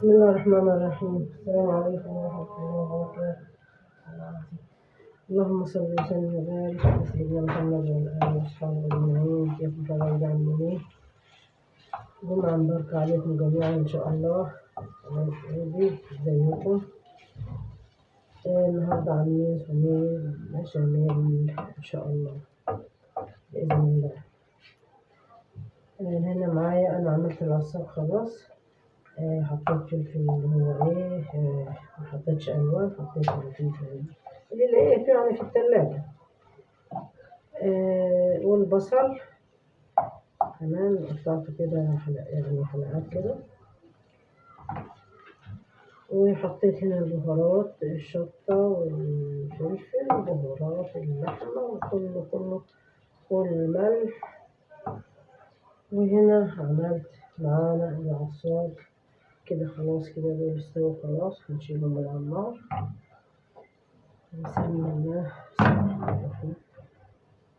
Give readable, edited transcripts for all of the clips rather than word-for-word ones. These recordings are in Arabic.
بسم الله الرحمن الرحيم. السلام عليكم ورحمة الله وبركاته. اللهم صل وسلم وبارك على سيدنا محمد وعلى آله وأصحابه أجمعين. كيف حالكم عاملين؟ جمعة مباركة عليكم جميعا إن شاء الله. ازيكم؟ النهاردة عاملين صينية بشاميل إن شاء الله بإذن الله. هنا معايا أنا عملت العصاج خلاص. حطيت فلفل اللي هو محطيتش ألوان، حطيت الفلفل اللي لقيته يعني في التلاجة. والبصل كمان قطعته كده حلقات كده. وحطيت هنا البهارات، الشطة والفلفل وبهارات اللحمة وكله والملح. وهنا عملت معانا العصاج كده خلاص، كده دول استووا خلاص، هنشيلهم من على النار. بسم الله الرحمن الرحيم.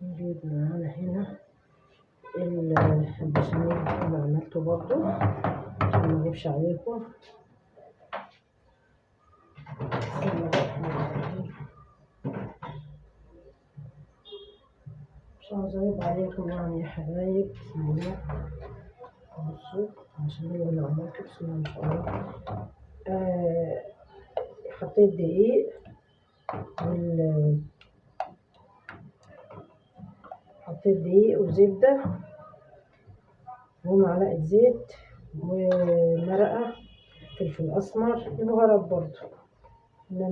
نجيب معانا هنا البشاميل اللي عملته برضو عشان ما اجيبش عليكم. بسم الله الرحمن الرحيم. مش عاوزة اجيب عليكم يعني يا حبايب. بسم الله. بصوا البشاميل اللي عملته بسم الله ما شاء الله. حطيت دقيق حطيت دقيق وزبدة ومعلقة زيت ومرقة فلفل أسمر وبهارات برضو إن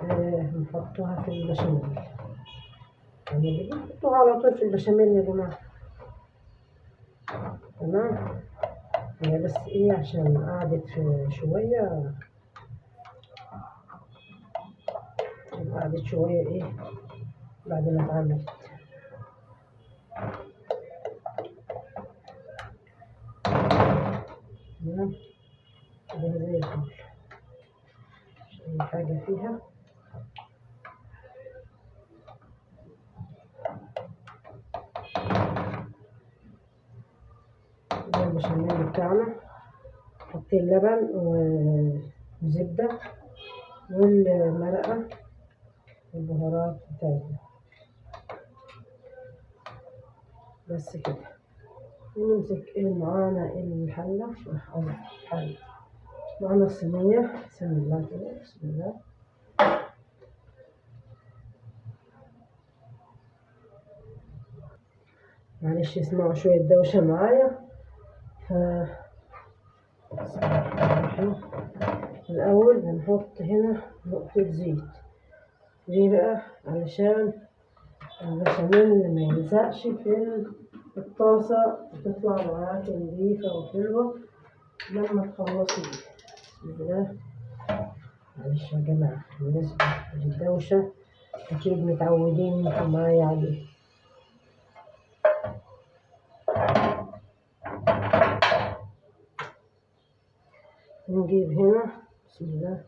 أنا نحطها في البشاميل. يعني نحطوها على طول في البشاميل يا جماعة. تمام. هي بس عشان قعدت شوية، بعد ما اتعملت. تمام كده زي الفل. مش أي حاجة فيها. ده البشاميل بتاعنا. حطيت لبن وزبدة والمرقة والبهارات بتاعتنا بس كده. ونمسك معانا الحلة أو الحلة معانا الصينية. بسم الله كده. بسم الله. معلش اسمعوا شوية دوشة معايا. بسم الله الرحمن الرحيم. الأول هنحط هنا نقطة زيت. ليه بقى؟ علشان البشاميل ما يلزقش في الطاسة وتطلع معاكي نضيفة وحلوة لما تخلصي بيها. بسم الله. معلش يا جماعة بالنسبة للدوشة أكيد متعودين انتوا معايا عليه. نجيب هنا بسم الله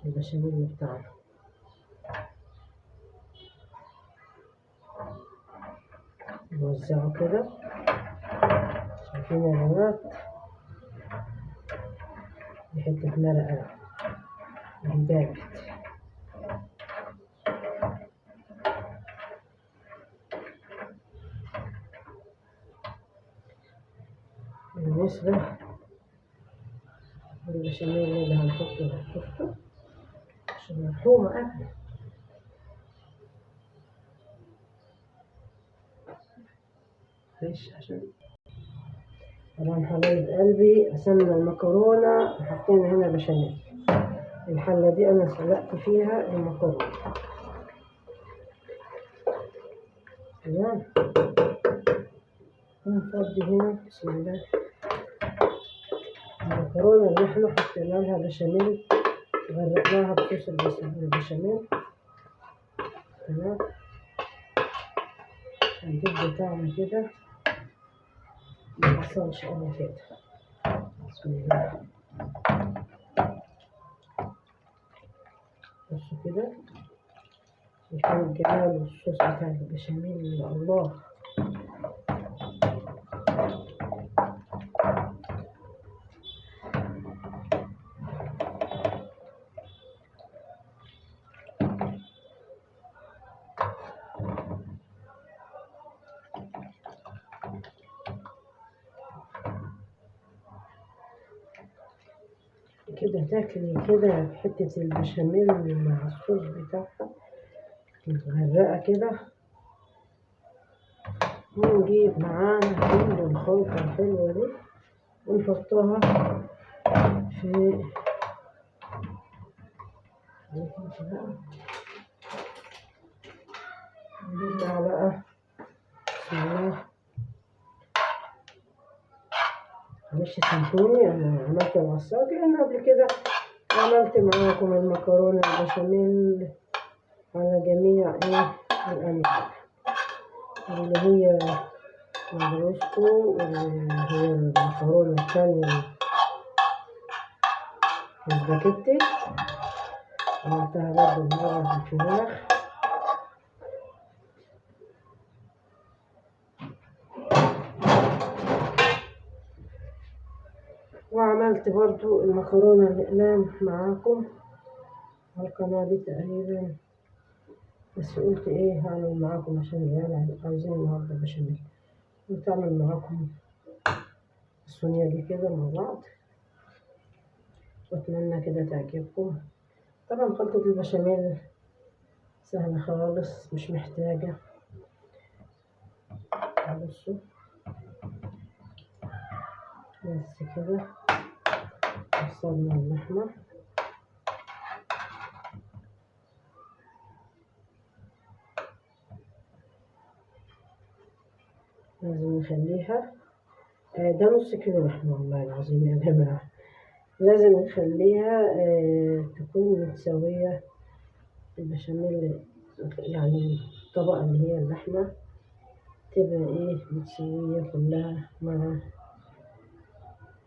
البشاميل بتاعنا. نوزعه كده. شايفين يا بنات؟ دي حتة مرقة جنبات. بالنسبة للبشاميل اللي هنحطه شفتوا عشان مفهومة أكل. معلش عشان طبعا حبايب قلبي غسلنا المكرونة وحطينا هنا بشاميل. الحلة دي أنا سلقت فيها المكرونة. تمام. ونفضي هنا بسم الله المكرونة اللي احنا حطينا لها بشاميل، غرقناها بصوص البشاميل. تمام. هنجيب بتاعنا كده ميحصلش أوي كده. بسم الله. بصوا كده شايفين الجمال والصوص بتاع البشاميل. الله. كده تاكلي كده حتة البشاميل مع الصوص بتاعها متغرقة كده، ونجيب معانا كل الخلطة الحلوة دي ونحطها في نرجع بقى. بسم الله. معلش سامحوني، أنا عملت العصاج لأن قبل كده عملت معاكم المكرونة البشاميل على جميع الأنواع اللي هي البروستو، واللي هي المكرونة الثانية السباكيتي، عملتها برضه مرة في الفراخ. وعملت برضو المكرونة الأقلام معاكم على القناة دي تقريبا، بس قلت هعمل معاكم عشان العيال عاوزين النهاردة بشاميل، قلت أعمل معاكم الصينية دي كده مع بعض، وأتمنى كده تعجبكم. طبعا خلطة البشاميل سهلة خالص، مش محتاجة. بصوا بس كده وصلنا اللحمة، لازم نخليها ده نص كيلو لحمة والله العظيم يا جماعة، لازم نخليها تكون متساوية البشاميل، يعني الطبقة اللي هي اللحمة تبقى متساوية كلها مع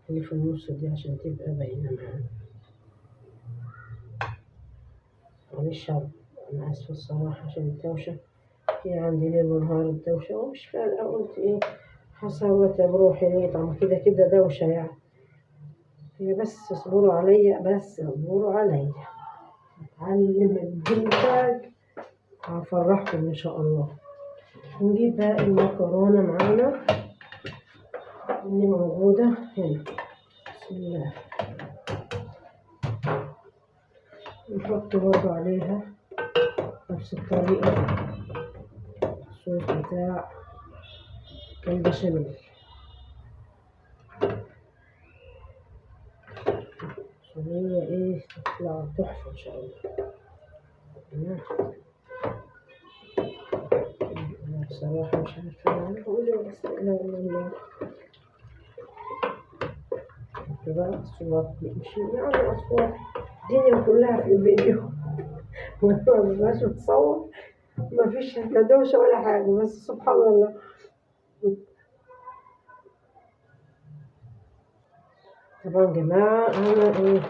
اللي في النص دي عشان تبقى باينة معانا. معلش أنا آسفة الصراحة عشان الدوشة، في عندي ليل ونهار الدوشة ومش فارقة، قلت هصوت بروحي ليه، طبعا كده كده دوشة يعني، هي بس اصبروا عليا، بس اصبروا عليا، اتعلم الجلتاج هفرحكم ان شاء الله. نجيب بقى المكرونة معانا اللي موجودة هنا، بسم الله. نحط برضه عليها نفس الطريقة الصوص بتاع البشاميل، عشان هي تطلع تحفة ان شاء الله. أنا بصراحة مش عارفة أنا هقول إيه، بس لا إله إلا الله. بقى أصوات مش يعني أصوات الدنيا كلها في الفيديو ما بقاش بتصور، ما فيش لا دوشة ولا حاجة، بس سبحان الله. طبعا يا جماعة أنا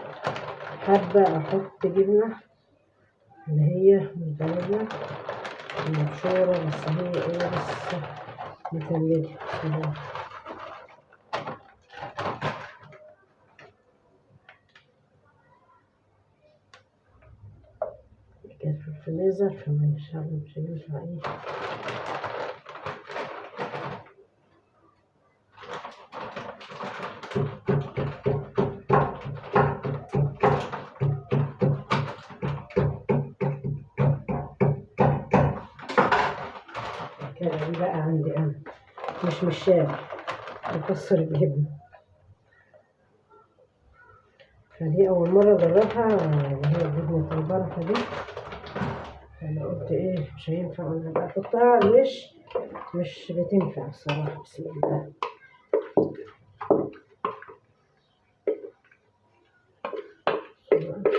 حابة أحط جبنة اللي هي موزاريلا المبشورة، بس هي لسه متلجة كانت في الفريزر، فمش هينفع كده. دي بقى عندي أنا مش من الشارع، بكسر الجبنة، فدي أول مرة أجربها اللي هي جبنة البركة دي، أنا قلت مش هينفع أنا بقى أحطها على الوش، مش بتنفع الصراحة. بسم الله.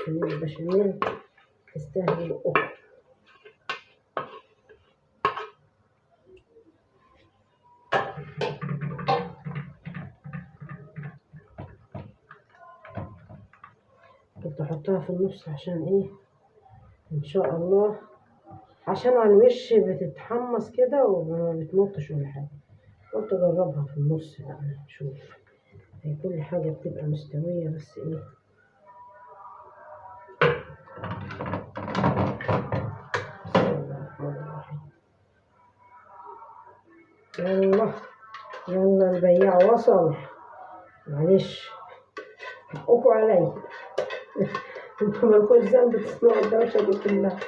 البشاميل تستاهل الأكل. كنت أحطها في النص عشان إن شاء الله عشان على الوش بتتحمص كده وما بتمطش ولا حاجة، قلت أجربها في النص بقى نشوف، هي كل حاجة بتبقى مستوية، بس بسم الله الرحمن الرحيم. يلا يلا البياع وصل، معلش حقكوا عليا. انتوا مالكوش ذنب تسمعوا الدوشة دي كلها.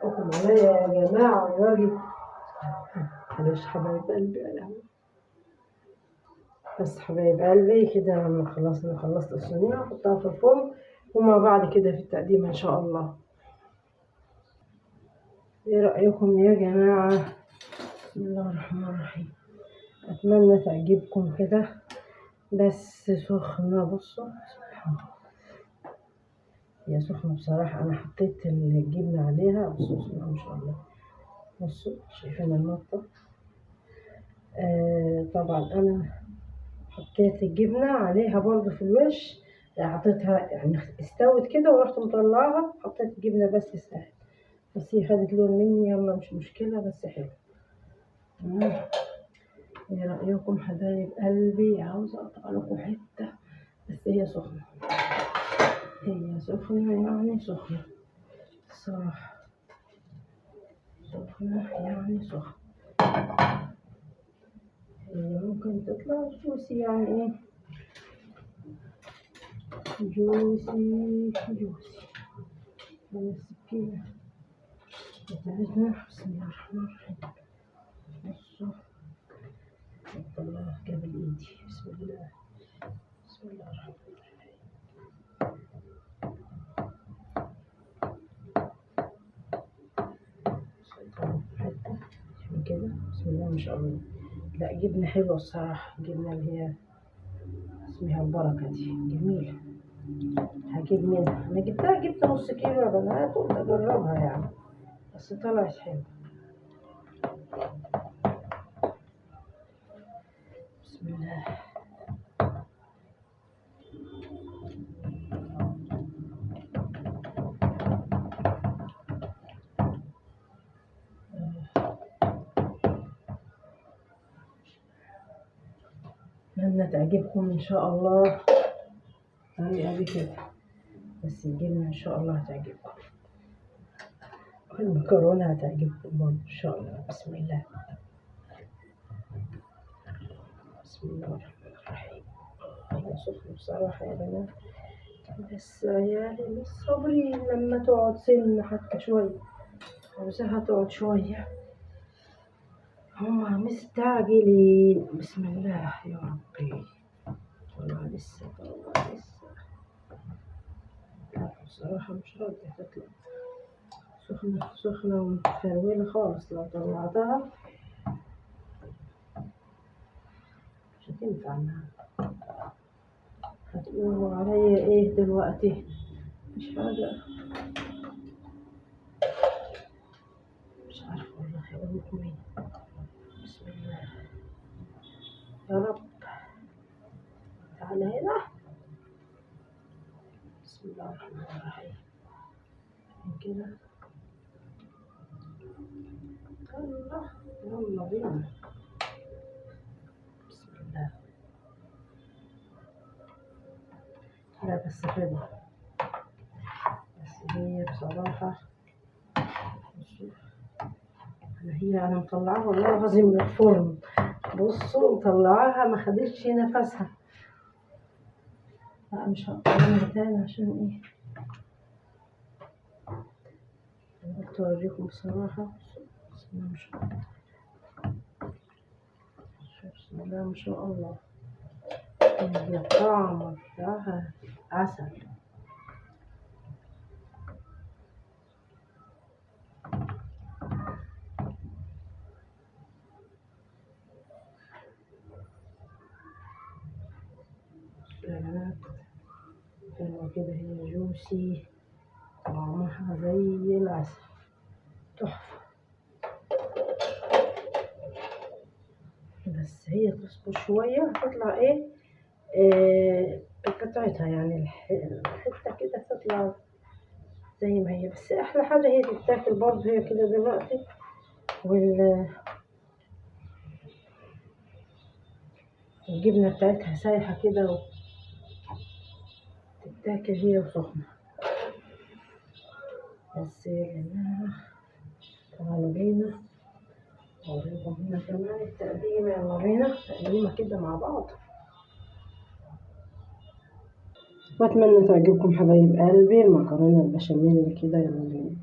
حقكم عليا يا جماعة الراجل. معلش حبايب قلبي يا لهوي. بس حبايب قلبي كده لما خلصت الصينية احطها في الفرن، وما بعد كده في التقديم ان شاء الله. ايه رأيكم يا جماعة؟ بسم الله الرحمن الرحيم. اتمنى تعجبكم كده، بس سخنة. بصوا سبحان الله، هي سخنة بصراحة. انا حطيت الجبنة عليها. بصوا بسم الله ما شاء الله. بصوا شايفين النقطة. طبعا انا حطيت الجبنة عليها برضو في الوش، يعني حطيتها يعني استوت كده ورحت مطلعها، حطيت الجبنة بس سهل، بس هي خدت لون مني. يلا مش مشكلة، بس حلو. ايه رأيكم حبايب قلبي؟ عاوزة اقطع لكم حتة، بس هي سخنة. هي سخنة يعني سخنة الصراحة، سخنة يعني سخنة. هي ممكن تطلع جوسي، يعني ايه، جوسي جوسي. من السكينة بتاعتنا. بسم الله الرحمن الرحيم. بصوا نطلعها قبل ايدي. بسم الله بسم الله الرحمن الرحيم. حتة من كده. بسم الله ما شاء الله. لا جبنة حلوة الصراحة، جبنة اللي هي اسمها البركة دي جميلة. هجيب منها. أنا جبت نص كيلو يا بنات، قلت أجربها يعني، بس طلعت حلوة. بسم الله. أتمنى تعجبكم إن شاء الله الطريقة دي كده، بس الجبنة إن شاء الله هتعجبكم، والمكرونة هتعجبكم برضه إن شاء الله. بسم الله بسم الله الرحمن الرحيم. هي سخنة بصراحة يا بنات، بس عيالي مش صابرين لما تقعد سن حتى شوية، عاوزاها تقعد شوية، هما مستعجلين. بسم الله يا ربي. طلع لسه طلع لسه. لا بصراحة مش راضية تطلع، سخنة سخنة ومتفرولة خالص. لو طلعتها مش هتنفع معاها. هتقولوا عليا ايه دلوقتي؟ مش حاجة، مش عارفة والله اقول لكم ايه. بسم الله يا رب. تعالى هنا. بسم الله الرحمن الرحيم. كده يلا يلا بينا. بسم الله. لا بس حلوة، بس هي بصراحة أنا مطلعاها والله العظيم من الفرن. بصوا مطلعاها ما خدتش نفسها. لا مش هقطعها تاني عشان ايه، قلت اوريكم بصراحة. بسم الله ما شاء الله. بسم الله ما شاء الله. هي الطعم بتاعها عسل. بنات حلوة كده، هي جوسي، طعمها زي العسل، تحفة. بس هي تصبر شوية هتطلع بقطعتها، يعني الحتة كده تطلع زي ما هي. بس أحلى حاجة هي تتاكل برضه هي كده دلوقتي، والجبنة بتاعتها سايحة كده وتتاكل هي وسخنة. بس يا جماعة تعالوا بينا أوريكم هنا كمان التقديمة. يلا بينا تقديمة كده مع بعض. وأتمنى تعجبكم حبايب قلبي المكرونة البشاميل اللي كده يعني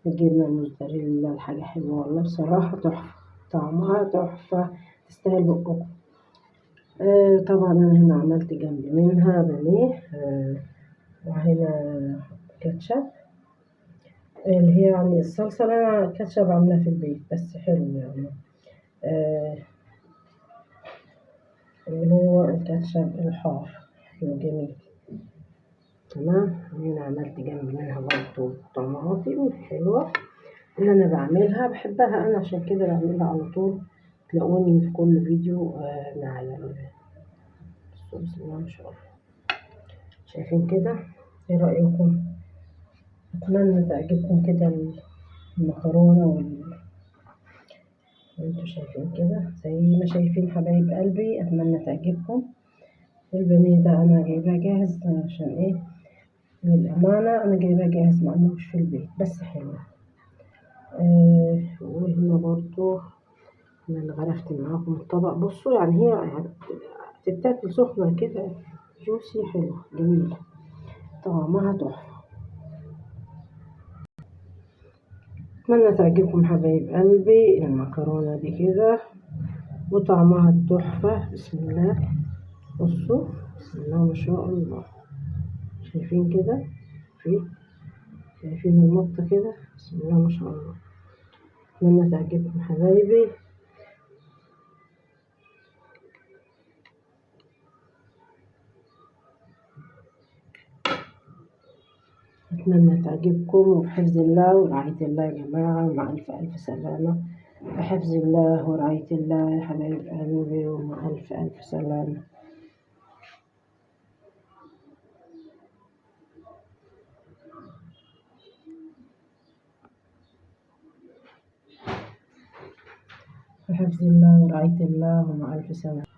الجبنة الموزاريلا. الحاجة حلوة والله بصراحة تحفة، طعمها تحفة تستاهل بقكم. طبعا أنا هنا عملت جنب منها بانيه، وهنا كاتشب اللي هي يعني الصلصة اللي أنا كاتشب عاملاها في البيت بس حلو يعني، اللي هو الكاتشب الحار حلو جميل. تمام. هنا عملت جنب منها برضه طماطم حلوة اللي أنا بعملها بحبها أنا، عشان كده بعملها على طول. تلاقوني في كل فيديو معايا. بسم الله ما شاء الله. شايفين كده؟ ايه رأيكم؟ أتمنى تعجبكم كده المكرونة وانتوا شايفين كده زي ما شايفين حبايب قلبي. أتمنى تعجبكم. البانيه ده أنا جايباه جاهز، عشان ايه؟ للأمانة أنا جايباه جاهز معمولش في البيت بس حلو. وهنا برضو أنا اللي غرفت معاكم الطبق. بصوا يعني هي تتاكل سخنة كده، جوسي حلوة جميلة طعمها تحفة. أتمنى تعجبكم حبايب قلبي المكرونة دي كده وطعمها تحفة. بسم الله. بصوا بسم الله ما شاء الله. شايفين كده؟ شايفين المطة كده؟ بسم الله ما شاء الله. أتمنى تعجبكم حبايبي. أتمنى تعجبكم وبحفظ الله ورعاية الله يا جماعة، مع ألف ألف سلامة. بحفظ الله ورعاية الله يا حبايب قلبي، ومع ألف ألف سلامة. بحفظ الله ورعاية الله ومع ألف سلامة.